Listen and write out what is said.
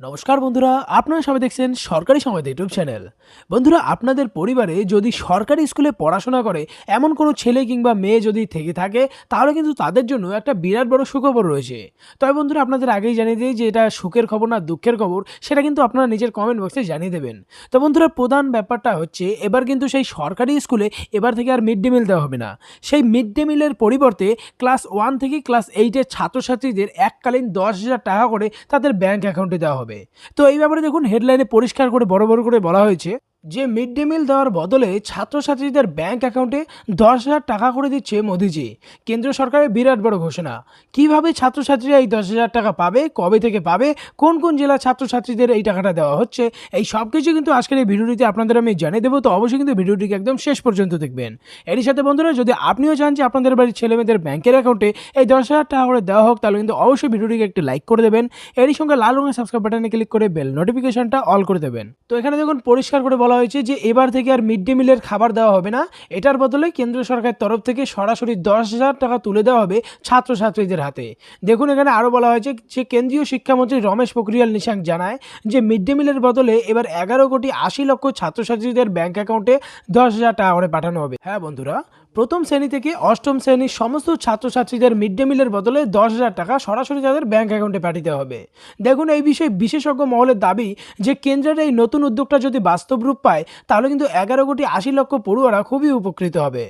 নমস্কার বন্ধুরা, আপনারা সবাই দেখছেন সরকারি সংবাদ ইউটিউব চ্যানেল। বন্ধুরা, আপনাদের পরিবারে যদি সরকারি স্কুলে পড়াশোনা করে এমন কোনো ছেলে কিংবা মেয়ে যদি থেকে থাকে, তাহলে কিন্তু তাদের জন্য একটা বিরাট বড় সুখবর রয়েছে। তবে বন্ধুরা, আপনাদের আগেই জানিয়ে দিই যে এটা সুখের খবর না দুঃখের খবর, সেটা কিন্তু আপনারা নিজের কমেন্ট বক্সে জানিয়ে দেবেন। তো বন্ধুরা, প্রধান ব্যাপারটা হচ্ছে এবার কিন্তু সেই সরকারি স্কুলে এবার থেকে আর মিড ডে মিল দেওয়া হবে না। সেই মিড ডে মিলের পরিবর্তে ক্লাস 1 থেকে ক্লাস 8-এর ছাত্রছাত্রীদের এককালীন 10,000 টাকা করে তাদের ব্যাংক অ্যাকাউন্টে দেওয়া হবে। তো এই ব্যাপারে দেখুন, হেডলাইনে পরিষ্কার করে বড় বড় করে বলা হয়েছে যে মিড ডে মিল দেওয়ার বদলে ছাত্রছাত্রীদের ব্যাংক অ্যাকাউন্টে 10,000 টাকা করে দিচ্ছে মোদিজি। কেন্দ্র সরকারের বিরাট বড় ঘোষণা। কিভাবে ছাত্রছাত্রীরা এই 10,000 টাকা পাবে, কবে থেকে পাবে, কোন কোন জেলার ছাত্রছাত্রীদের এই টাকাটা দেওয়া হচ্ছে, এই সব কিছু কিন্তু আজকের এই ভিডিওটিতে আপনাদের আমি জানিয়ে দেবো। তো অবশ্যই কিন্তু ভিডিওটিকে একদম শেষ পর্যন্ত দেখবেন। এরই সাথে বন্ধুরা, যদি আপনিও চান যে আপনাদের বাড়ির ছেলেমেয়েদের ব্যাংকের অ্যাকাউন্টে এই 10,000 টাকা করে দেওয়া হোক, তাহলে কিন্তু অবশ্যই ভিডিওটিকে একটি লাইক করে দেবেন। এরই সঙ্গে লাল রঙের সাবস্ক্রাইব বাটনে ক্লিক করে বেল নোটিফিকেশনটা অল করে দেবেন। তো এখানে দেখুন পরিষ্কার করে বলা হয়েছে যে এবার থেকে আর মিড ডে মিলের খাবার দেওয়া হবে না। এটার বদলে কেন্দ্র সরকারের তরফ থেকে সরাসরি 10,000 টাকা তুলে দেওয়া হবে ছাত্রছাত্রীদের হাতে। দেখুন, এখানে আরও বলা হয়েছে যে কেন্দ্রীয় শিক্ষামন্ত্রী রমেশ পোখরিয়াল নিশাঙ্ক জানায় যে মিড ডে মিলের বদলে এবার 11,80,00,000 ছাত্রছাত্রীদের ব্যাংক অ্যাকাউন্টে 10,000 টাকা করে পাঠানো হবে। হ্যাঁ বন্ধুরা, প্রথম শ্রেণী থেকে অষ্টম শ্রেণীর সমস্ত ছাত্রছাত্রীদের মিড ডে মিলের বদলে 10,000 টাকা সরাসরি তাদের ব্যাংক অ্যাকাউন্টে পাঠাতে হবে। দেখুন, এই বিষয়ে বিশেষজ্ঞ মহলের দাবি যে কেন্দ্রের এই নতুন উদ্যোগটা যদি বাস্তব রূপ পায়, তাহলে কিন্তু 11,80,00,000 পড়ুয়ারা খুবই উপকৃত হবে।